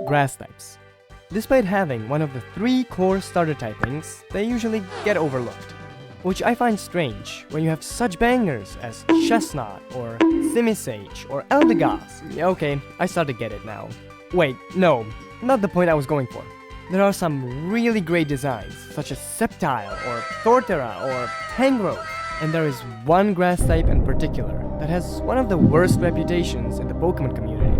grass types. Despite having one of the 3 core starter typings, they usually get overlooked, which I find strange when you have such bangers as Chestnut or Simisage or Eldegoss. Okay, I start to get it now. Wait, no, not the point I was going for. There are some really great designs, such as Sceptile or Torterra or Tangrowth, and there is one grass type in particular that has one of the worst reputations in the Pokemon community.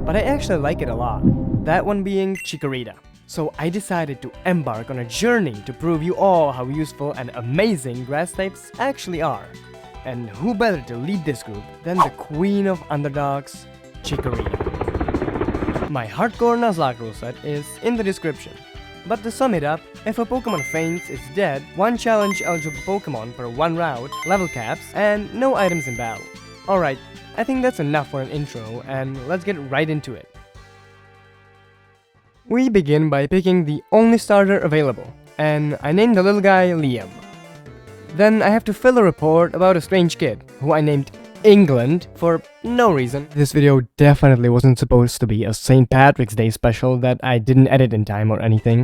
But I actually like it a lot, that one being Chikorita. So I decided to embark on a journey to prove you all how useful and amazing grass types actually are. And who better to lead this group than the queen of underdogs, Chikorita. My hardcore Nuzlocke ruleset is in the description. But to sum it up, if a Pokemon faints, it's dead, 1 challenge eligible Pokemon per 1 route, level caps, and no items in battle. Alright, I think that's enough for an intro, and let's get right into it. We begin by picking the only starter available, and I named the little guy Liam. Then I have to fill a report about a strange kid, who I named England for no reason. This video definitely wasn't supposed to be a St. Patrick's Day special that I didn't edit in time or anything.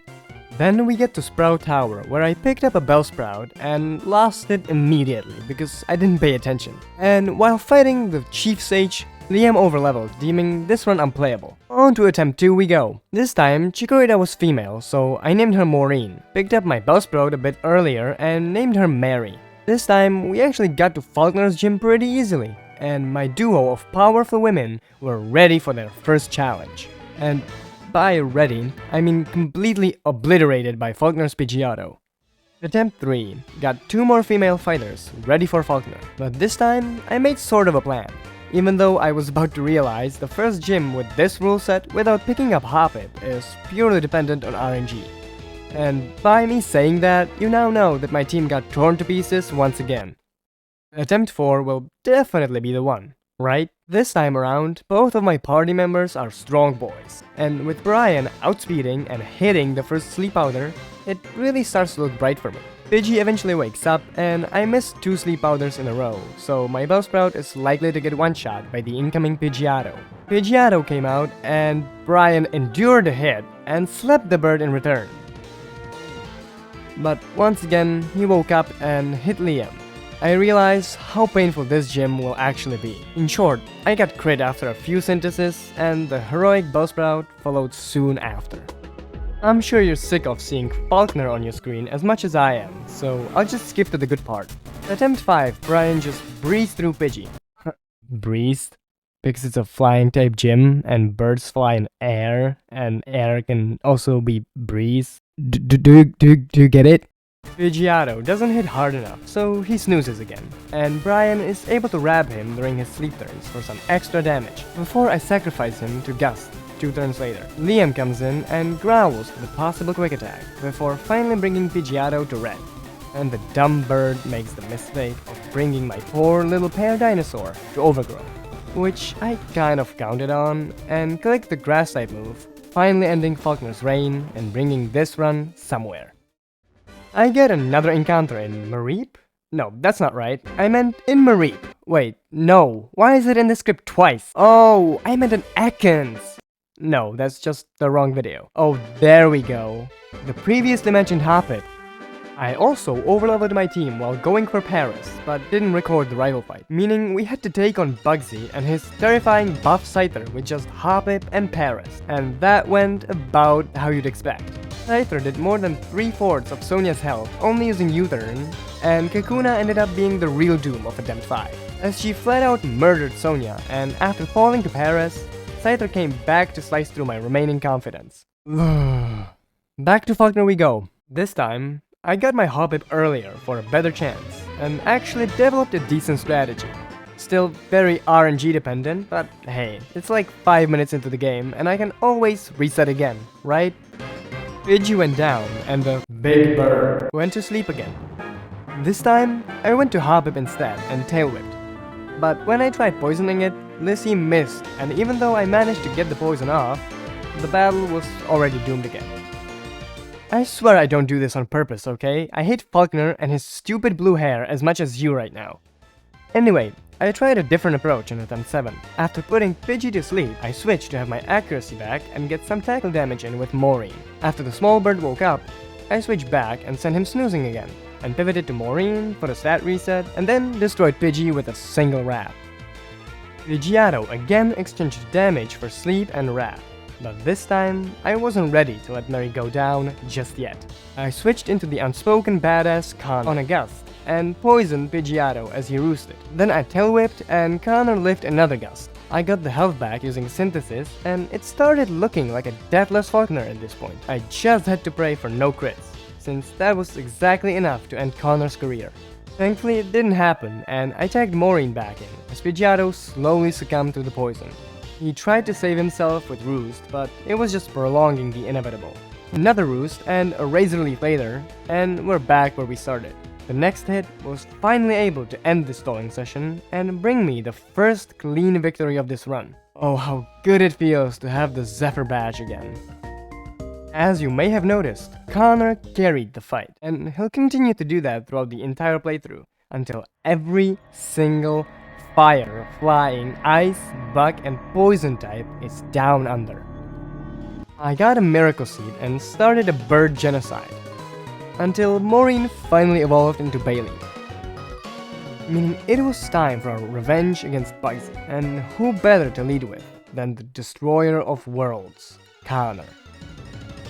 Then we get to Sprout Tower, where I picked up a Bellsprout and lost it immediately because I didn't pay attention. And while fighting the Chief Sage, Liam overleveled, deeming this run unplayable. On to attempt 2 we go. This time, Chikorita was female, so I named her Maureen, picked up my Bellsprout a bit earlier and named her Mary. This time, we actually got to Falkner's gym pretty easily, and my duo of powerful women were ready for their first challenge. And by ready, I mean completely obliterated by Falkner's Pidgeotto. Attempt 3 got 2 more female fighters ready for Falkner, but this time, I made sort of a plan. Even though I was about to realize the first gym with this rule set without picking up Hoppip is purely dependent on RNG. And by me saying that, you now know that my team got torn to pieces once again. Attempt 4 will definitely be the one, right? This time around, both of my party members are strong boys, and with Brian outspeeding and hitting the first Sleep Powder, it really starts to look bright for me. Pidgey eventually wakes up, and I missed 2 Sleep Powders in a row, so my Bellsprout is likely to get one-shot by the incoming Pidgeotto. Pidgeotto came out, and Brian endured the hit and slept the bird in return. But once again, he woke up and hit Liam. I realized how painful this gym will actually be. In short, I got crit after a few syntheses, and the heroic Bellsprout followed soon after. I'm sure you're sick of seeing Falkner on your screen as much as I am, so I'll just skip to the good part. Attempt 5, Brian just breezed through Pidgey. Breezed? Because it's a flying type gym, and birds fly in air, and air can also be breeze. Do you get it? Pidgeotto doesn't hit hard enough, so he snoozes again, and Brian is able to rab him during his sleep turns for some extra damage, before I sacrifice him to Gust 2 turns later. Liam comes in and growls with a possible quick attack, before finally bringing Pidgeotto to red. And the dumb bird makes the mistake of bringing my poor little pear dinosaur to overgrowth, which I kind of counted on, and clicked the grass type move, finally ending Falkner's reign and bringing this run somewhere. I get another encounter in Mareep? No, that's not right. I meant in Mareep. Wait, no. Why is it in the script twice? Oh, I meant in Ekans. No, that's just the wrong video. Oh, there we go. The previously mentioned Hoppip. I also overleveled my team while going for Paris, but didn't record the rival fight, meaning we had to take on Bugsy and his terrifying buff Scyther with just Hoppip and Paris, and that went about how you'd expect. Scyther did more than 3/4 of Sonia's health only using U-turn, and Kakuna ended up being the real doom of Attempt 5, as she flat out murdered Sonia, and after falling to Paris, Scyther came back to slice through my remaining confidence. Back to Falkner we go. This time, I got my Hoppip earlier for a better chance, and actually developed a decent strategy. Still very RNG dependent, but hey, it's like 5 minutes into the game, and I can always reset again, right? Pidgey went down, and the big bird went to sleep again. This time, I went to Hoppip instead and tail whipped. But when I tried poisoning it, Lissy missed, and even though I managed to get the poison off, the battle was already doomed again. I swear I don't do this on purpose, okay? I hate Falkner and his stupid blue hair as much as you right now. Anyway, I tried a different approach in attempt 7. After putting Pidgey to sleep, I switched to have my accuracy back and get some tackle damage in with Maureen. After the small bird woke up, I switched back and sent him snoozing again, and pivoted to Maureen for the stat reset, and then destroyed Pidgey with a single wrap. Pidgeotto again exchanged damage for sleep and wrap, but this time I wasn't ready to let Mary go down just yet. I switched into the unspoken badass Connor on a gust, and poisoned Pidgeotto as he roosted. Then I tail whipped and Connor lived another gust. I got the health back using synthesis, and it started looking like a deathless Faulkner at this point. I just had to pray for no crits, since that was exactly enough to end Connor's career. Thankfully it didn't happen, and I tagged Maureen back in, as Pidgeotto slowly succumbed to the poison. He tried to save himself with Roost, but it was just prolonging the inevitable. Another Roost and a Razor Leaf later, and we're back where we started. The next hit was finally able to end the stalling session and bring me the first clean victory of this run. Oh, how good it feels to have the Zephyr badge again. As you may have noticed, Connor carried the fight, and he'll continue to do that throughout the entire playthrough, until every single fire, flying, ice, bug, and poison type is down under. I got a Miracle Seed and started a bird genocide, until Maureen finally evolved into Bailey. Meaning it was time for our revenge against Bugsy, and who better to lead with than the destroyer of worlds, Connor.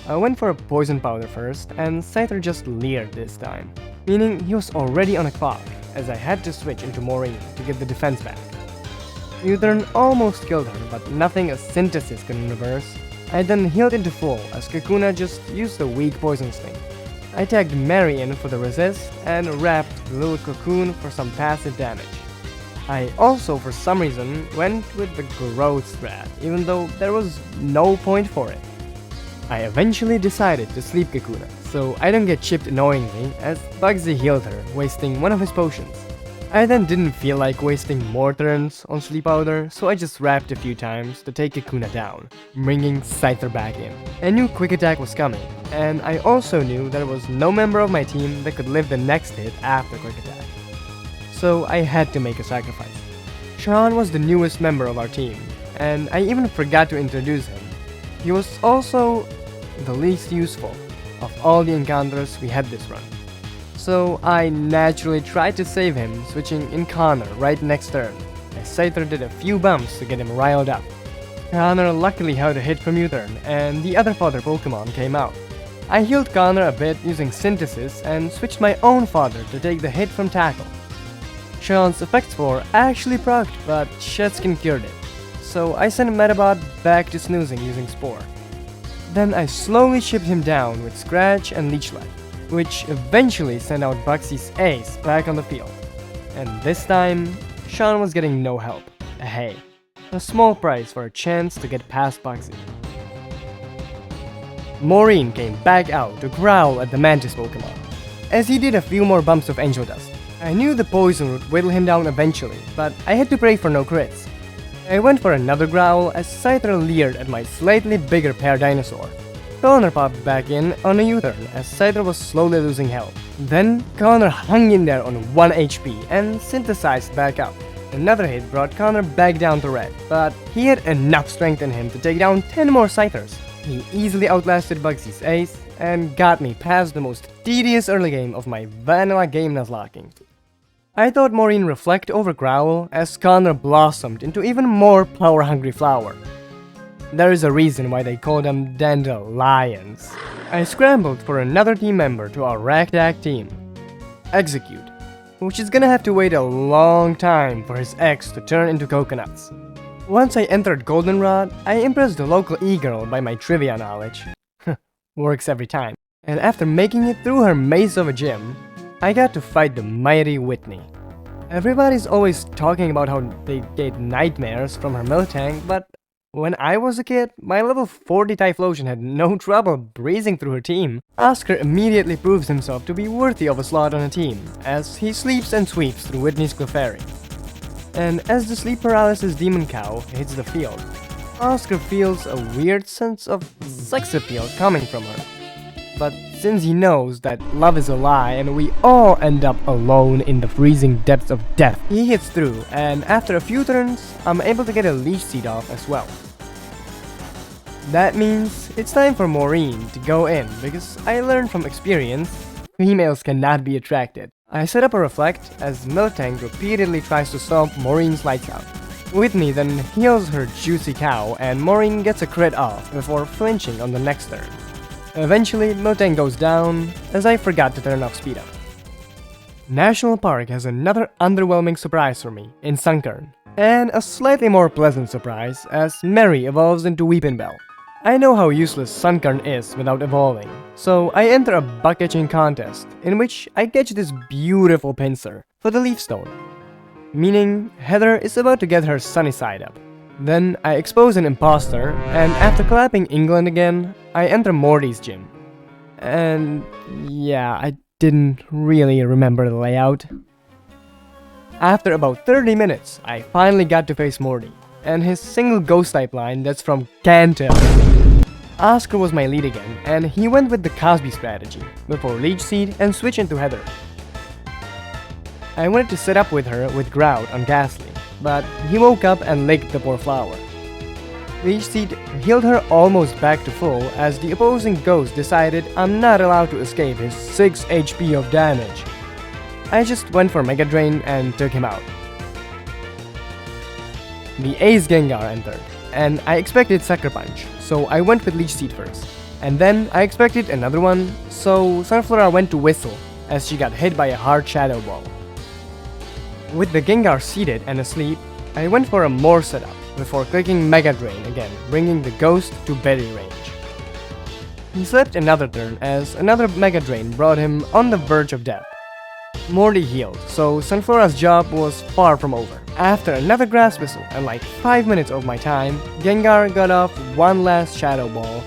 I went for a poison powder first, and Scyther just leered this time, meaning he was already on a clock, as I had to switch into Maureen to get the defense back. U-turn almost killed her, but nothing a synthesis couldn't reverse. I then healed into full, as Kakuna just used a weak poison sting. I tagged Mary in for the resist, and wrapped the little cocoon for some passive damage. I also, for some reason, went with the growth strat, even though there was no point for it. I eventually decided to sleep Kakuna, so I don't get chipped annoyingly, as Bugsy healed her, wasting one of his potions. I then didn't feel like wasting more turns on Sleep Powder, so I just wrapped a few times to take Kakuna down, bringing Scyther back in. I knew Quick Attack was coming, and I also knew there was no member of my team that could live the next hit after Quick Attack. So I had to make a sacrifice. Sean was the newest member of our team, and I even forgot to introduce him. He was also the least useful of all the encounters we had this run. So I naturally tried to save him, switching in Connor right next turn, as Scyther did a few bumps to get him riled up. Connor luckily held a hit from U-turn, and the other fodder Pokemon came out. I healed Connor a bit using Synthesis, and switched my own fodder to take the hit from Tackle. Sean's Effect Spore actually procced, but Shedskin cured it, so I sent Metabot back to snoozing using Spore. Then I slowly chipped him down with Scratch and Leech Life, which eventually sent out Bugsy's ace back on the field. And this time, Sean was getting no help. Hey, a small price for a chance to get past Bugsy. Maureen came back out to growl at the Mantis Pokemon, as he did a few more bumps of Angel Dust. I knew the poison would whittle him down eventually, but I had to pray for no crits. I went for another growl as Scyther leered at my slightly bigger pair dinosaur. Connor popped back in on a U-turn as Scyther was slowly losing health. Then Connor hung in there on 1 HP and synthesized back up. Another hit brought Connor back down to red, but he had enough strength in him to take down 10 more Scythers. He easily outlasted Bugsy's ace and got me past the most tedious early game of my vanilla game Nuzlocking. I thought Maureen reflect over Growl as Connor blossomed into even more power-hungry flower. There is a reason why they call them dandelions. I scrambled for another team member to our ragtag team, Execute, which is gonna have to wait a long time for his eggs to turn into coconuts. Once I entered Goldenrod, I impressed the local e-girl by my trivia knowledge. Works every time. And after making it through her maze of a gym, I got to fight the mighty Whitney. Everybody's always talking about how they get nightmares from her Miltank, but when I was a kid, my level 40 Typhlosion had no trouble breezing through her team. Oscar immediately proves himself to be worthy of a slot on a team, as he sleeps and sweeps through Whitney's Clefairy. And as the sleep paralysis demon cow hits the field, Oscar feels a weird sense of sex appeal coming from her. But since he knows that love is a lie and we all end up alone in the freezing depths of death. He hits through, and after a few turns, I'm able to get a leech seed off as well. That means it's time for Maureen to go in, because I learned from experience, females cannot be attracted. I set up a reflect as Miltank repeatedly tries to stomp Maureen's lights out. Whitney then heals her juicy cow and Maureen gets a crit off before flinching on the next turn. Eventually, Miltank goes down as I forgot to turn off speed up. National Park has another underwhelming surprise for me in Sunkern, and a slightly more pleasant surprise as Mary evolves into Weepinbell. I know how useless Sunkern is without evolving, so I enter a bucket-catching contest in which I catch this beautiful pincer for the leaf stone, meaning Heather is about to get her sunny side up. Then I expose an imposter, and after clapping England again, I enter Morty's gym. And yeah, I didn't really remember the layout. After about 30 minutes, I finally got to face Morty, and his single ghost type line that's from Kanto. Oscar was my lead again, and he went with the Cosby strategy, before Leech Seed and switch into Heather. I wanted to set up with her with Grout on Ghastly, but he woke up and licked the poor flower. Leech Seed healed her almost back to full as the opposing ghost decided I'm not allowed to escape his 6 HP of damage. I just went for Mega Drain and took him out. The Ace Gengar entered, and I expected Sucker Punch, so I went with Leech Seed first. And then I expected another one, so Sunflora went to Whistle as she got hit by a hard Shadow Ball. With the Gengar seated and asleep, I went for a more setup before clicking Mega Drain again, bringing the ghost to berry range. He slept another turn as another Mega Drain brought him on the verge of death. Morty healed, so Sunflora's job was far from over. After another Grass Whistle and like 5 minutes of my time, Gengar got off one last Shadow Ball,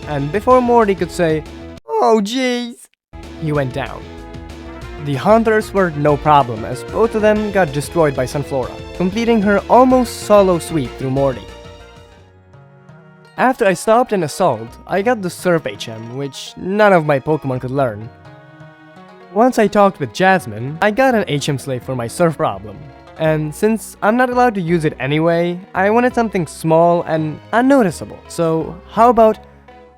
and before Morty could say, "Oh jeez," he went down. The Hunters were no problem as both of them got destroyed by Sunflora, completing her almost solo sweep through Morty. After I stopped an assault, I got the Surf HM, which none of my Pokemon could learn. Once I talked with Jasmine, I got an HM slave for my Surf problem. And since I'm not allowed to use it anyway, I wanted something small and unnoticeable. So how about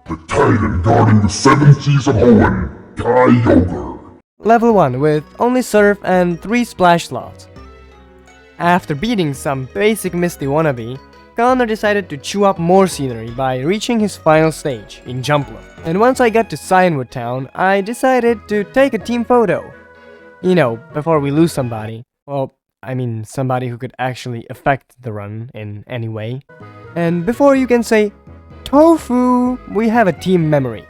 the Titan guarding the 7 seas of Hoenn, Kyogre. Level 1 with only Surf and 3 splash slots. After beating some basic Misty wannabe, Connor decided to chew up more scenery by reaching his final stage in Jumpluff. And once I got to Cyanwood Town, I decided to take a team photo. You know, before we lose somebody. Well, I mean somebody who could actually affect the run in any way. And before you can say, "Tofu," we have a team memory.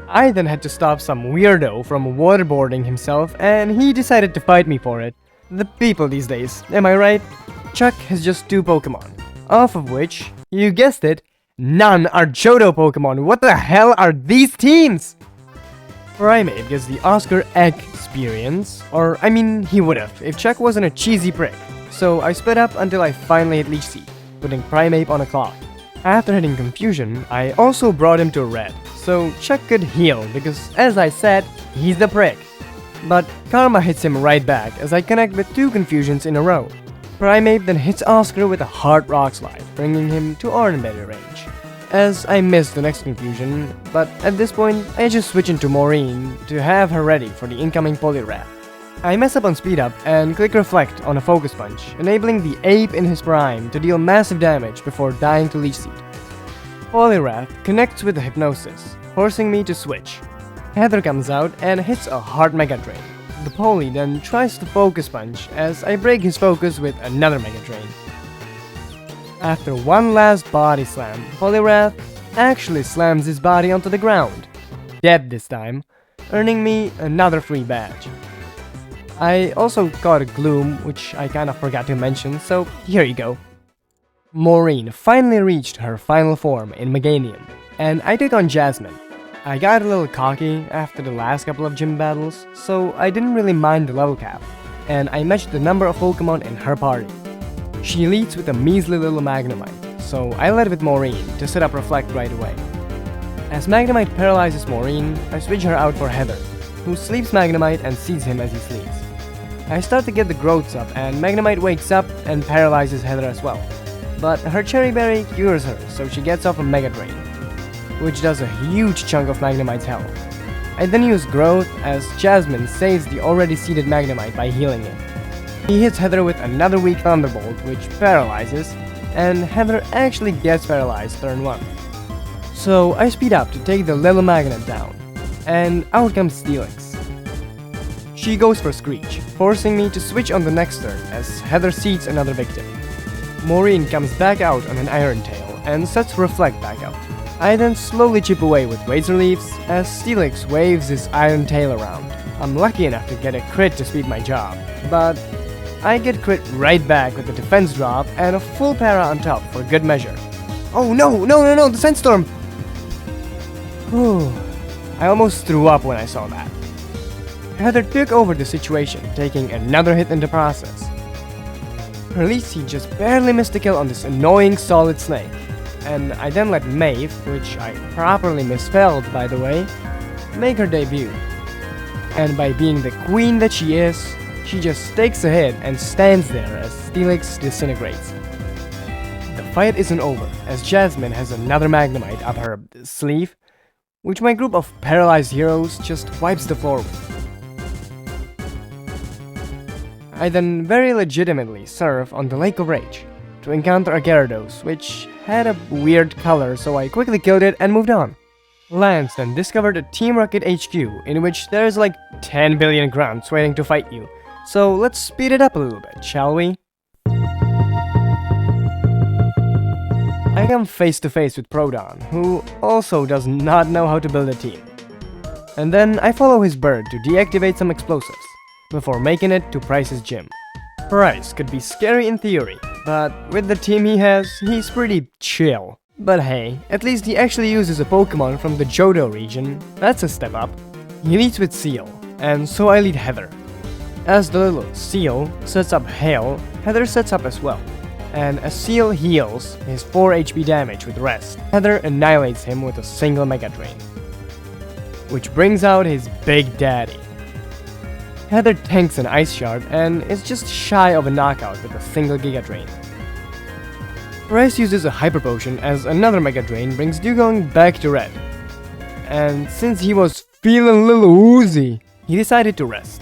I then had to stop some weirdo from waterboarding himself, and he decided to fight me for it. The people these days, am I right? Chuck has just 2 Pokemon, off of which, you guessed it, none are Johto Pokemon. What the hell are these teams? Primeape gets the Oscar Egg experience, or I mean he would've if Chuck wasn't a cheesy prick. So I split up until I finally hit Leech Seed, putting Primeape on a clock. After hitting Confusion, I also brought him to red, so Chuck could heal because, as I said, he's the prick. But Karma hits him right back as I connect with 2 Confusions in a row. Primeape then hits Oscar with a hard Rock Slide, bringing him to Oranberry range. As I missed the next Confusion, but at this point, I just switch into Maureen to have her ready for the incoming Poliwrath. I mess up on speed up and click Reflect on a Focus Punch, enabling the ape in his prime to deal massive damage before dying to Leech Seed. Poliwrath connects with the Hypnosis, forcing me to switch. Heather comes out and hits a hard Mega Drain. The Poli then tries to Focus Punch as I break his focus with another Mega Drain. After one last body slam, Poliwrath actually slams his body onto the ground, dead this time, earning me another free badge. I also got a Gloom, which I kinda forgot to mention, so here you go. Maureen finally reached her final form in Meganium, and I took on Jasmine. I got a little cocky after the last couple of gym battles, so I didn't really mind the level cap, and I matched the number of Pokemon in her party. She leads with a measly little Magnemite, so I led with Maureen to set up Reflect right away. As Magnemite paralyzes Maureen, I switch her out for Heather, who sleeps Magnemite and sees him as he sleeps. I start to get the growths up and Magnemite wakes up and paralyzes Heather as well. But her Cherry Berry cures her, so she gets off a Mega Drain, which does a huge chunk of Magnemite's health. I then use Growth as Jasmine saves the already seeded Magnemite by healing it. He hits Heather with another weak Thunderbolt, which paralyzes, and Heather actually gets paralyzed turn 1. So I speed up to take the little magnet down, and out comes Steelix. She goes for Screech, forcing me to switch on the next turn as Heather seeds another victim. Maureen comes back out on an Iron Tail and sets Reflect back up. I then slowly chip away with Razor Leaves as Steelix waves his Iron Tail around. I'm lucky enough to get a crit to speed my job, but I get crit right back with a defense drop and a full para on top for good measure. Oh no, the Sandstorm! Whew. I almost threw up when I saw that. Heather took over the situation, taking another hit in the process. Her lead seed just barely missed the kill on this annoying Solid Snake, and I then let Maeve, which I properly misspelled by the way, make her debut. And by being the queen that she is, she just takes a hit and stands there as Steelix disintegrates. The fight isn't over, as Jasmine has another Magnemite up her sleeve, which my group of paralyzed heroes just wipes the floor with. I then very legitimately surf on the Lake of Rage to encounter a Gyarados, which had a weird color, so I quickly killed it and moved on. Lance then discovered a Team Rocket HQ in which there's like 10 billion grunts waiting to fight you, so let's speed it up a little bit, shall we? I come face to face with Proton, who also does not know how to build a team. And then I follow his bird to deactivate some explosives, before making it to Pryce's gym. Pryce could be scary in theory, but with the team he has, he's pretty chill. But hey, at least he actually uses a Pokemon from the Johto region, that's a step up. He leads with Seal, and so I lead Heather. As the little Seal sets up Hail, Heather sets up as well. And as Seal heals his 4 HP damage with Rest, Heather annihilates him with a single Mega Drain, which brings out his Big Daddy. Heather tanks an Ice Shard and is just shy of a knockout with a single Giga Drain. Pryce uses a Hyper Potion as another Mega Drain brings Dugong back to red. And since he was feeling a little woozy, he decided to rest.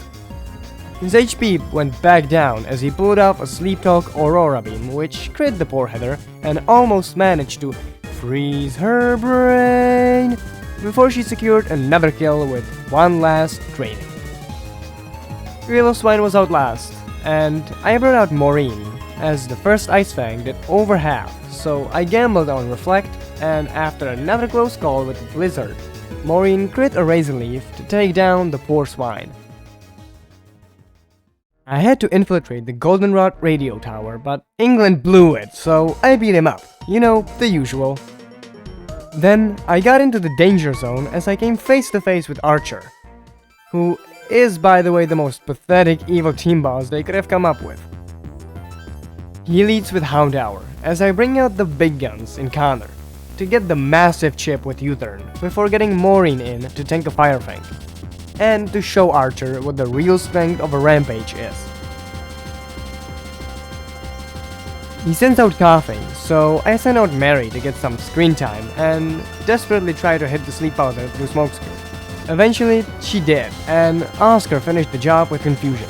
His HP went back down as he pulled off a Sleep Talk Aurora Beam, which crit the poor Heather and almost managed to freeze her brain before she secured another kill with one last training. Willow Swine was out last, and I brought out Maureen as the first Ice Fang did over half, so I gambled on Reflect, and after another close call with Blizzard, Maureen crit a Razor Leaf to take down the poor swine. I had to infiltrate the Goldenrod radio tower, but England blew it, so I beat him up. You know, the usual. Then I got into the danger zone as I came face to face with Archer, who is, by the way, the most pathetic evil team boss they could have come up with. He leads with Hound Hour, as I bring out the big guns in Connor to get the massive chip with U-turn before getting Maureen in to tank a Fire Fang, and to show Archer what the real strength of a Rampage is. He sends out Coughing, so I send out Mary to get some screen time and desperately try to hit the Sleep Powder through Smokescreen. Eventually, she did, and Oscar finished the job with Confusion,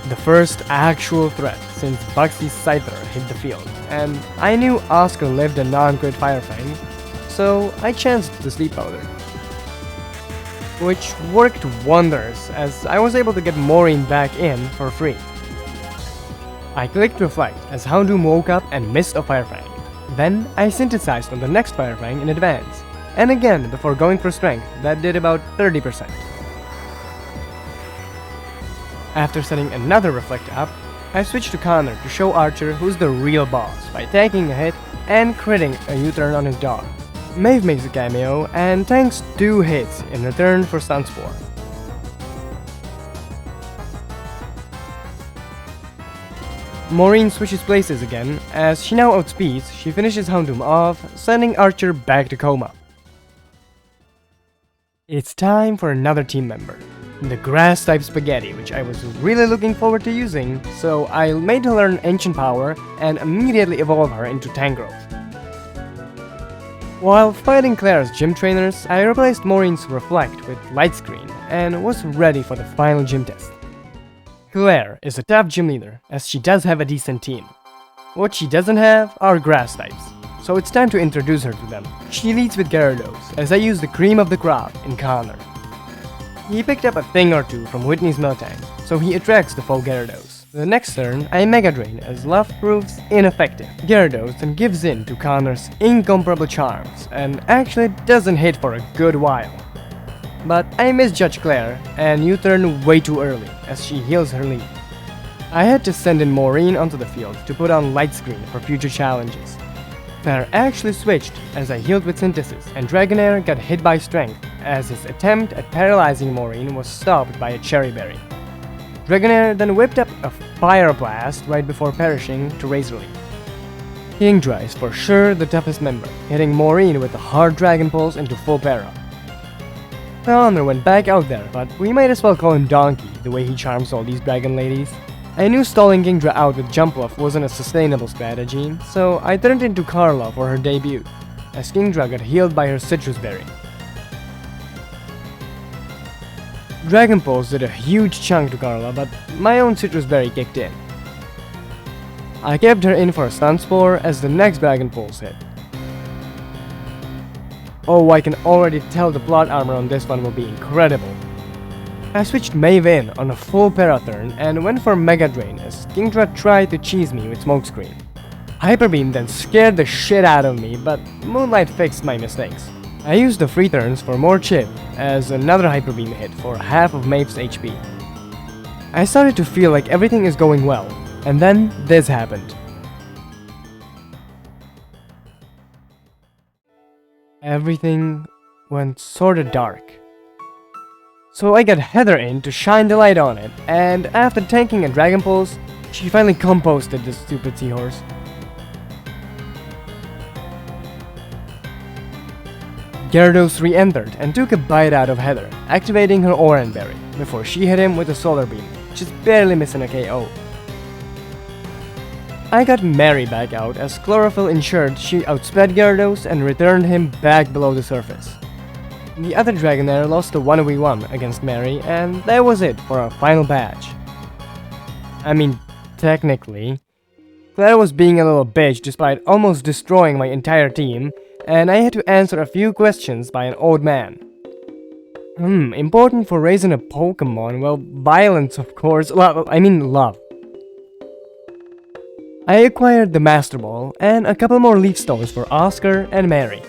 the first actual threat since Bugsy's Scyther hit the field, and I knew Oscar lived a non-crit Fire Fang, so I chanced the Sleep Powder, which worked wonders as I was able to get Maureen back in for free. I clicked Reflect as Houndoom woke up and missed a Fire Fang. Then I synthesized on the next Fire Fang in advance, and again before going for Strength that did about 30%. After setting another Reflect up, I switched to Connor to show Archer who's the real boss by taking a hit and critting a U-turn on his dog. Maeve makes a cameo and tanks 2 hits in return for Stun Spore. Maureen switches places again, as she now outspeeds, she finishes Houndoom off, sending Archer back to coma. It's time for another team member. The grass-type spaghetti, which I was really looking forward to using, so I made her learn Ancient Power and immediately evolve her into Tank Growth. While fighting Claire's gym trainers, I replaced Maureen's Reflect with Light Screen and was ready for the final gym test. Claire is a tough gym leader, as she does have a decent team. What she doesn't have are grass types, so it's time to introduce her to them. She leads with Gyarados, as I use the cream of the crop in Connor. He picked up a thing or two from Whitney's Miltank, so he attracts the faux Gyarados. The next turn, I Mega Drain as Love proves ineffective. Gyarados then gives in to Connor's incomparable charms, and actually doesn't hit for a good while. But I misjudged Claire, and U-turn way too early, as she heals her lead. I had to send in Maureen onto the field to put on Light Screen for future challenges. Claire actually switched as I healed with Synthesis, and Dragonair got hit by Strength, as his attempt at paralyzing Maureen was stopped by a Cherry Berry. Dragonair then whipped up a Fire Blast right before perishing to Razor Leaf. Kingdra is for sure the toughest member, hitting Maureen with a hard Dragon Pulse into full para. Connor went back out there, but we might as well call him Donkey, the way he charms all these dragon ladies. I knew stalling Kingdra out with Jumpluff wasn't a sustainable strategy, so I turned into Carla for her debut, as Kingdra got healed by her Citrus Berry. Dragon Pulse did a huge chunk to Carla, but my own Citrus Berry kicked in. I kept her in for a Sunspore as the next Dragon Pulse hit. Oh, I can already tell the plot armor on this one will be incredible. I switched Maeve in on a full para turn and went for Mega Drain as Kingdra tried to cheese me with Smokescreen. Hyper Beam then scared the shit out of me, but Moonlight fixed my mistakes. I used the free turns for more chip as another Hyper Beam hit for half of Maeve's HP. I started to feel like everything is going well, and then this happened. Everything went sorta dark. So I got Heather in to shine the light on it, and after tanking a Dragon Pulse, she finally composted this stupid seahorse. Gyarados re-entered and took a bite out of Heather, activating her Oran Berry, before she hit him with a Solar Beam, just barely missing a KO. I got Mary back out as Chlorophyll ensured she outsped Gyarados and returned him back below the surface. The other Dragonair lost a 1v1 against Mary, and that was it for our final batch. I mean, technically. Claire was being a little bitch despite almost destroying my entire team, and I had to answer a few questions by an old man. Important for raising a Pokemon? Well, violence of course, love. I acquired the Master Ball and a couple more Leaf Stones for Oscar and Mary.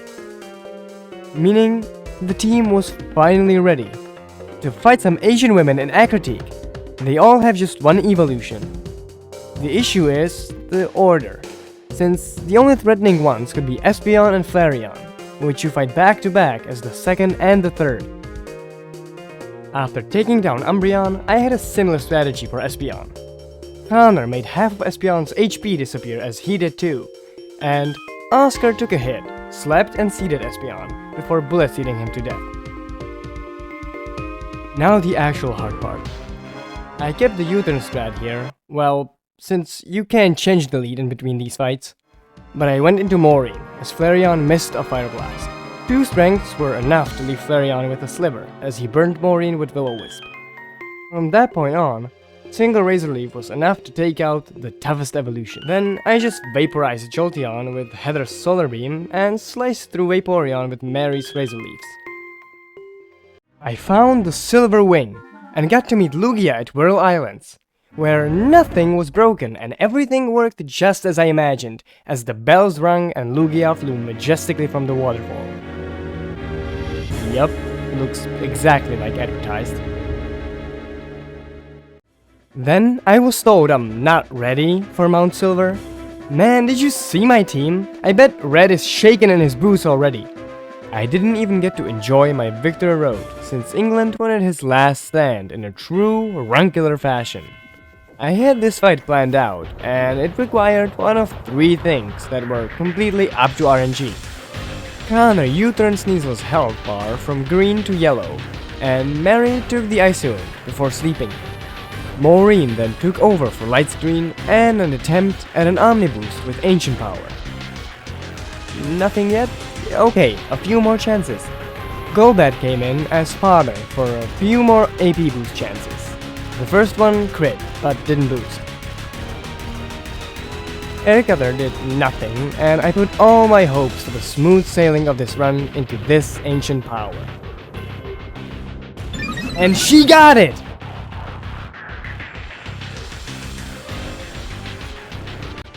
Meaning, the team was finally ready to fight some Asian women in Acrotique. They all have just one evolution. The issue is the order, since the only threatening ones could be Espeon and Flareon, which you fight back to back as the second and the third. After taking down Umbreon, I had a similar strategy for Espeon. Connor made half of Espeon's HP disappear as he did too, and Oscar took a hit, slept and seeded Espeon before bullet seeding him to death. Now the actual hard part. I kept the U-turn strat here, well, since you can't change the lead in between these fights. But I went into Maureen, as Flareon missed a Fire Blast. 2 strengths were enough to leave Flareon with a sliver, as he burned Maureen with Will-O-Wisp. From that point on, single Razor Leaf was enough to take out the toughest evolution. Then I just vaporized Jolteon with Heather's Solar Beam and sliced through Vaporeon with Mary's Razor Leaves. I found the Silver Wing and got to meet Lugia at Whirl Islands, where nothing was broken and everything worked just as I imagined, as the bells rung and Lugia flew majestically from the waterfall. Yup, looks exactly like advertised. Then I was told I'm not ready for Mount Silver. Man, did you see my team? I bet Red is shaking in his boots already. I didn't even get to enjoy my Victory Road, since England wanted his last stand in a true rancular fashion. I had this fight planned out, and it required one of 3 things that were completely up to RNG. Connor U-turned Sneasel's health bar from green to yellow, and Mary took the Ice before sleeping. Maureen then took over for Light Screen and an attempt at an Omniboost with Ancient Power. Nothing yet? Okay, a few more chances. Golbat came in as fodder for a few more AP boost chances. The first one crit, but didn't boost. Ericother did nothing, and I put all my hopes for the smooth sailing of this run into this Ancient Power. And she got it!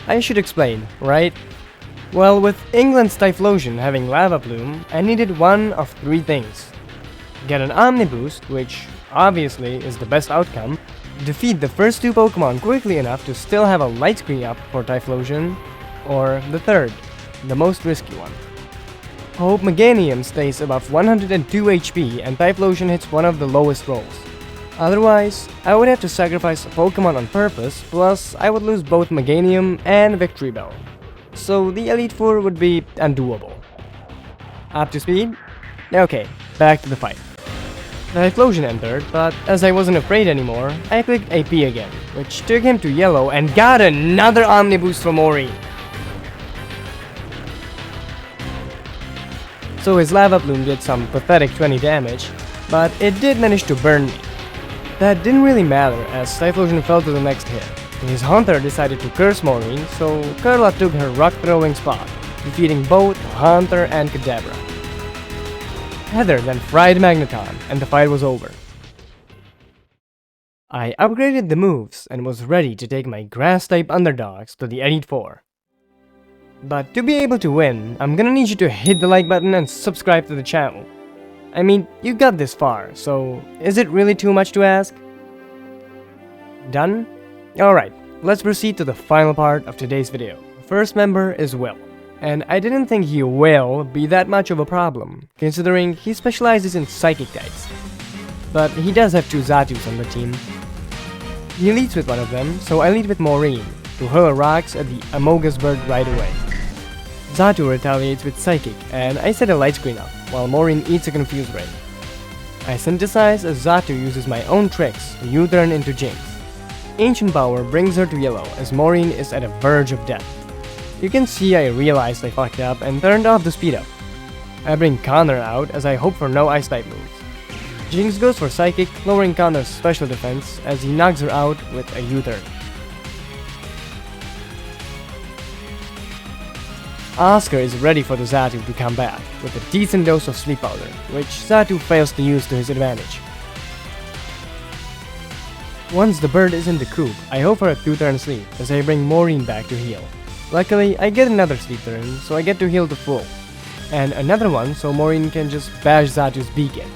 I should explain, right? Well, with England's Typhlosion having Lava Plume, I needed one of three things. Get an Omniboost, which obviously is the best outcome, defeat the first two Pokemon quickly enough to still have a Light Screen up for Typhlosion, or the third, the most risky one. Hope Meganium stays above 102 HP and Typhlosion hits one of the lowest rolls. Otherwise, I would have to sacrifice a Pokemon on purpose, plus I would lose both Meganium and Victory Bell. So the Elite Four would be undoable. Up to speed? Okay, back to the fight. Typhlosion entered, but as I wasn't afraid anymore, I clicked AP again, which took him to yellow and got another Omniboost from Morty. So his Lava Plume did some pathetic 20 damage, but it did manage to burn me. That didn't really matter as Typhlosion fell to the next hit. His Haunter decided to curse Maureen, so Carla took her rock throwing spot, defeating both Haunter and Kadabra. Heather then fried Magneton, and the fight was over. I upgraded the moves and was ready to take my Grass-type underdogs to the Elite Four. But to be able to win, I'm gonna need you to hit the like button and subscribe to the channel. I mean, you got this far, so is it really too much to ask? Done? Alright, let's proceed to the final part of today's video. The first member is Will. And I didn't think he will be that much of a problem, considering he specializes in Psychic types. But he does have two Zatus on the team. He leads with one of them, so I lead with Maureen, to hurl rocks at the Amogus bird right away. Zatu retaliates with Psychic, and I set a Light Screen up, while Maureen eats a Confuse Ray. I synthesize as Zatu uses my own tricks to U-turn into Jinx. Ancient Power brings her to yellow as Maureen is at a verge of death. You can see I realized I fucked up and turned off the speed up. I bring Connor out as I hope for no Ice type moves. Jinx goes for Psychic, lowering Connor's special defense as he knocks her out with a U-turn. Oscar is ready for the Zatu to come back with a decent dose of Sleep Powder, which Zatu fails to use to his advantage. Once the bird is in the coop, I hope for a 2-turn sleep as I bring Maureen back to heal. Luckily, I get another sleep turn, so I get to heal to full. And another one so Maureen can just bash Zatu's beak in.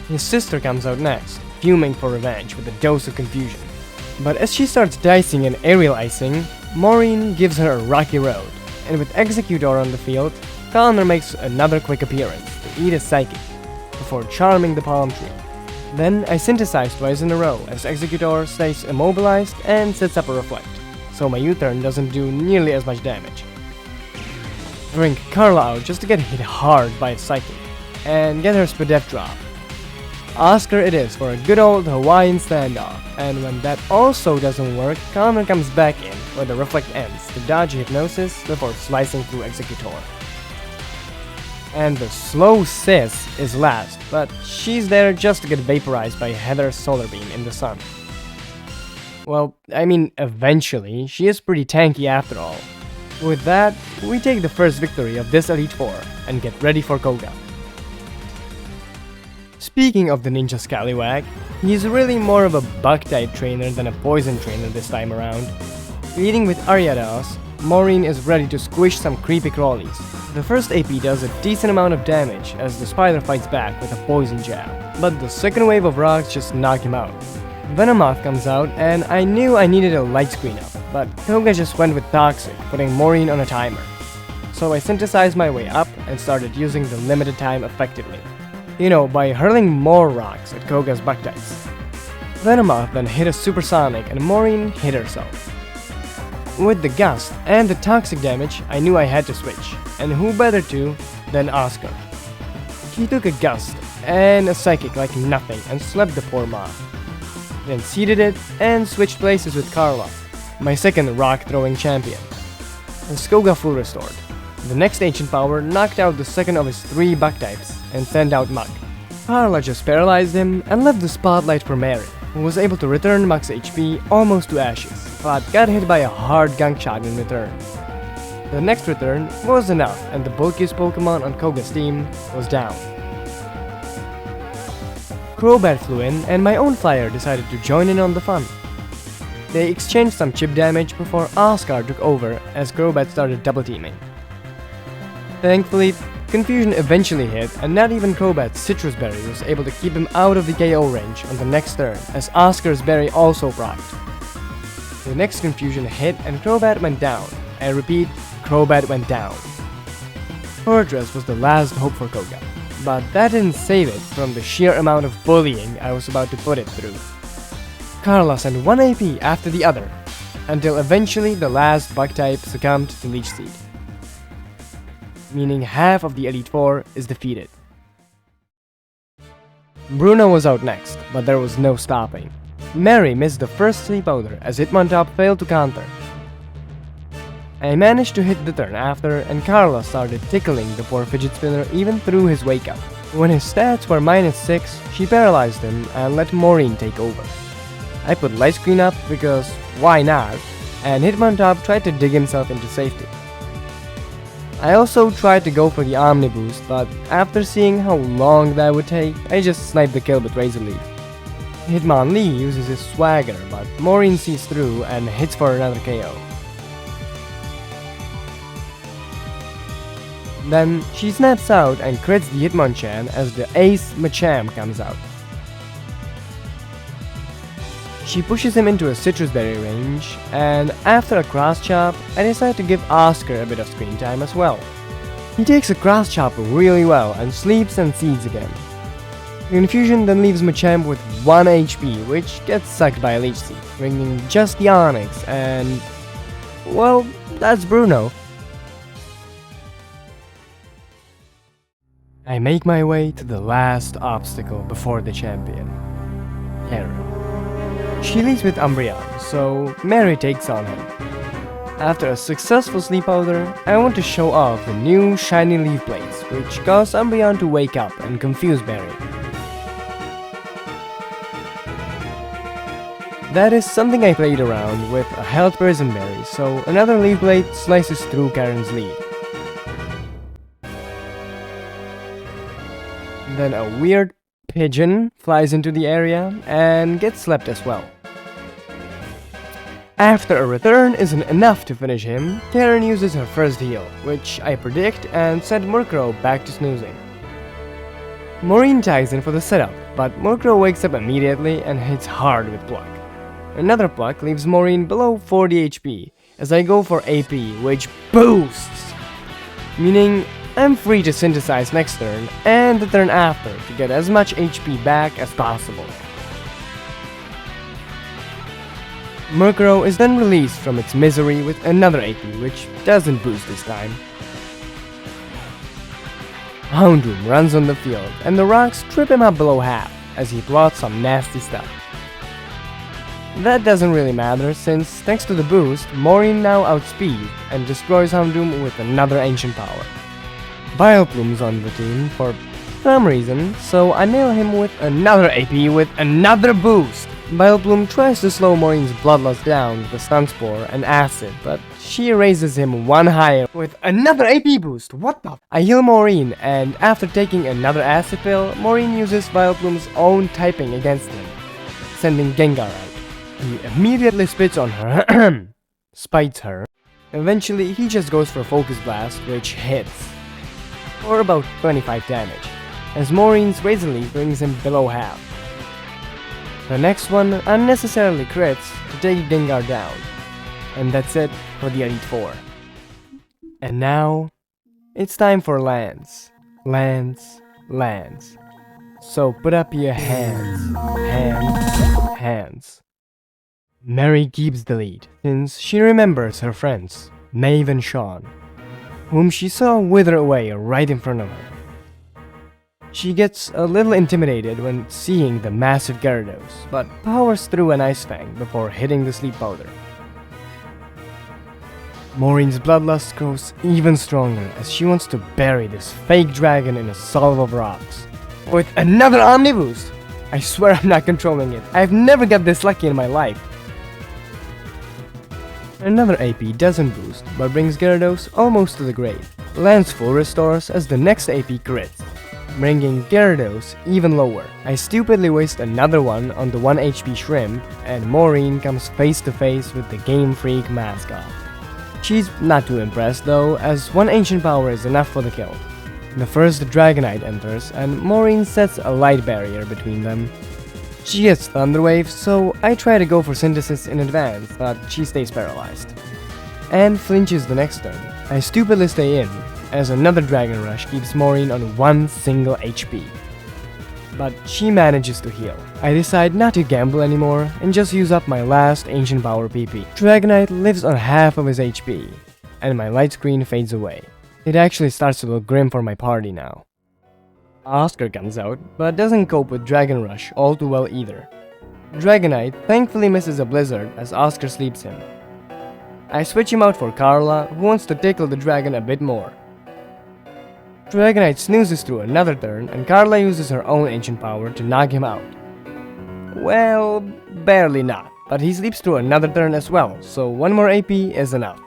His sister comes out next, fuming for revenge with a dose of confusion. But as she starts dicing and aerial icing, Maureen gives her a rocky road, and with Executor on the field, Connor makes another quick appearance to eat a Psychic, before charming the Palm Tree. Then I synthesize twice in a row as Executor stays immobilized and sets up a Reflect, so my U-turn doesn't do nearly as much damage. Bring Carla out just to get hit hard by a Psychic, and get her Spadef drop. Oscar it is for a good old Hawaiian standoff, and when that also doesn't work, Connor comes back in where the Reflect ends to dodge Hypnosis before slicing through Executor. And the slow sis is last, but she's there just to get vaporized by Heather's Solar Beam in the sun. Well, I mean, eventually, she is pretty tanky after all. With that, we take the first victory of this Elite Four, and get ready for Koga. Speaking of the Ninja Scallywag, he's really more of a Bug-type trainer than a Poison trainer this time around. Leading with Ariados, Maureen is ready to squish some creepy crawlies. The first AP does a decent amount of damage as the spider fights back with a Poison Jab, but the second wave of rocks just knock him out. Venomoth comes out and I knew I needed a Light Screen up, but Koga just went with Toxic, putting Maureen on a timer. So I synthesized my way up and started using the limited time effectively. You know, by hurling more rocks at Koga's bug types. Venomoth then hit a Supersonic and Maureen hit herself. With the Gust and the toxic damage, I knew I had to switch, and who better to than Oscar. He took a Gust and a Psychic like nothing and slept the poor mob. Then seeded it and switched places with Carla, my second rock-throwing champion. His Koga full restored. The next ancient power knocked out the second of his 3 bug types and sent out Mug. Carla just paralyzed him and left the spotlight for Mary, who was able to return Mug's HP almost to ashes, but got hit by a hard gunk shot in return. The next return was enough and the bulkiest Pokemon on Koga's team was down. Crobat flew in and my own flyer decided to join in on the fun. They exchanged some chip damage before Oscar took over as Crobat started double teaming. Thankfully, confusion eventually hit and not even Crobat's Citrus Berry was able to keep him out of the KO range on the next turn as Oscar's berry also procced. The next confusion hit and Crobat went down. I repeat, Crobat went down. Fortress was the last hope for Koga, but that didn't save it from the sheer amount of bullying I was about to put it through. Carla sent 1 AP after the other, until eventually the last bug type succumbed to Leech Seed, meaning half of the Elite Four is defeated. Bruno was out next, but there was no stopping. Mary missed the first Sleep Powder as Hitmontop failed to counter. I managed to hit the turn after, and Carla started tickling the poor fidget spinner even through his wake up. When his stats were -6, she paralyzed him and let Maureen take over. I put Light Screen up because why not, and Hitmontop tried to dig himself into safety. I also tried to go for the Omni Boost, but after seeing how long that would take, I just sniped the kill with Razor Leaf. Hitmonlee uses his swagger, but Maureen sees through and hits for another KO. Then she snaps out and crits the Hitmonchan as the Ace Machamp comes out. She pushes him into a Citrus Berry range, and after a cross chop, I decide to give Oscar a bit of screen time as well. He takes a cross chop really well and sleeps and seeds again. Confusion then leaves Machamp with 1 HP, which gets sucked by a Leech Seed, bringing just the Onix, and well, that's Bruno. I make my way to the last obstacle before the champion, Karen. She leads with Umbreon, so Mary takes on him. After a successful Sleep Powder, I want to show off the new shiny Leaf Blades, which cause Umbreon to wake up and confuse Mary. That is something I played around with a Health Prison Berry, so another Leaf Blade slices through Karen's lead. Then a weird pigeon flies into the area and gets slept as well. After a return isn't enough to finish him, Karen uses her first heal, which I predict and send Murkrow back to snoozing. Maureen tags in for the setup, but Murkrow wakes up immediately and hits hard with Pluck. Another Pluck leaves Maureen below 40 HP as I go for AP, which boosts! Meaning I'm free to synthesize next turn and the turn after to get as much HP back as possible. Murkrow is then released from its misery with another AP, which doesn't boost this time. Houndoom runs on the field, and the rocks trip him up below half as he plots some nasty stuff. That doesn't really matter since, thanks to the boost, Maureen now outspeeds and destroys Houndoom with another ancient power. Vileplume's on the team for some reason, so I nail him with another AP with another boost. Vileplume tries to slow Maureen's Bloodlust down with a Stun Spore and Acid, but she raises him one higher with another AP boost. What the? I heal Maureen, and after taking another Acid Pill, Maureen uses Vileplume's own typing against him, sending Gengar out. He immediately spits on her, spites her. Eventually, he just goes for Focus Blast, which hits, for about 25 damage, as Maureen's Razor Leaf brings him below half. The next one unnecessarily crits to take Gengar down, and that's it for the Elite Four. And now, it's time for lands, lands, lands. So put up your hands, hands, hands. Mary keeps the lead, since she remembers her friends, Maeve and Sean, whom she saw wither away right in front of her. She gets a little intimidated when seeing the massive Gyarados, but powers through an Ice Fang before hitting the sleep powder. Maureen's bloodlust grows even stronger as she wants to bury this fake dragon in a solve of rocks. With another Omni Boost! I swear I'm not controlling it. I've never got this lucky in my life. Another AP doesn't boost, but brings Gyarados almost to the grave. Lands full restores as the next AP crits, bringing Gyarados even lower. I stupidly waste another one on the 1 HP Shrimp, and Maureen comes face to face with the Game Freak mascot. She's not too impressed though, as 1 Ancient Power is enough for the kill. The first Dragonite enters, and Maureen sets a light barrier between them. She gets Thunder Wave, so I try to go for Synthesis in advance, but she stays paralyzed. And flinches the next turn. I stupidly stay in, as another Dragon Rush keeps Maureen on 1 single HP. But she manages to heal. I decide not to gamble anymore and just use up my last Ancient Power PP. Dragonite lives on half of his HP, and my light screen fades away. It actually starts to look grim for my party now. Oscar comes out, but doesn't cope with Dragon Rush all too well either. Dragonite thankfully misses a blizzard as Oscar sleeps him. I switch him out for Carla, who wants to tickle the dragon a bit more. Dragonite snoozes through another turn, and Carla uses her own Ancient Power to knock him out. Well, barely not, but he sleeps through another turn as well, so 1 more AP is enough.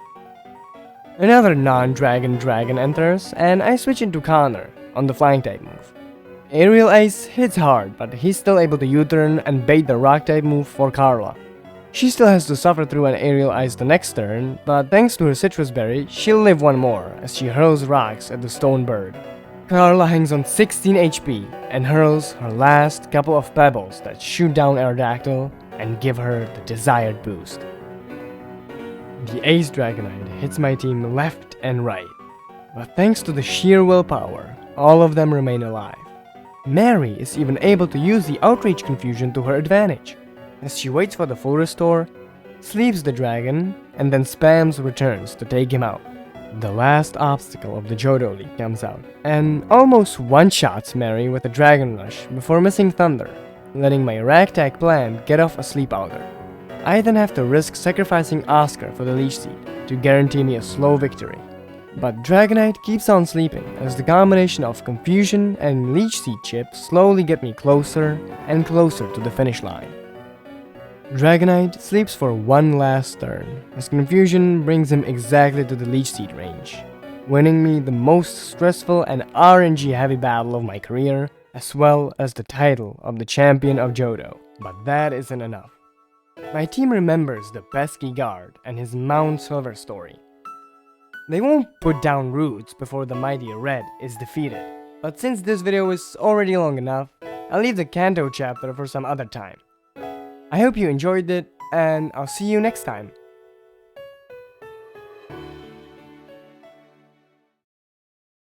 Another non-dragon dragon enters, and I switch into Connor on the flying type move. Aerial Ice hits hard, but he's still able to U-turn and bait the rock type move for Carla. She still has to suffer through an Aerial Ice the next turn, but thanks to her Citrus Berry, she'll live 1 more as she hurls rocks at the stone bird. Carla hangs on 16 HP and hurls her last couple of pebbles that shoot down Aerodactyl and give her the desired boost. The Ace Dragonite hits my team left and right, but thanks to the sheer willpower, all of them remain alive. Mary is even able to use the Outrage Confusion to her advantage, as she waits for the full restore, sleeps the dragon, and then spams returns to take him out. The last obstacle of the Johto League comes out, and almost one-shots Mary with a Dragon Rush before missing Thunder, letting my Ragtag plan get off a sleep outer. I then have to risk sacrificing Oscar for the Leech Seed to guarantee me a slow victory. But Dragonite keeps on sleeping as the combination of Confusion and Leech Seed chips slowly get me closer and closer to the finish line. Dragonite sleeps for 1 last turn, as Confusion brings him exactly to the Leech Seed range, winning me the most stressful and RNG heavy battle of my career, as well as the title of the Champion of Johto. But that isn't enough. My team remembers the pesky guard and his Mount Silver story. They won't put down roots before the mighty Red is defeated, but since this video is already long enough, I'll leave the Kanto chapter for some other time. I hope you enjoyed it, and I'll see you next time.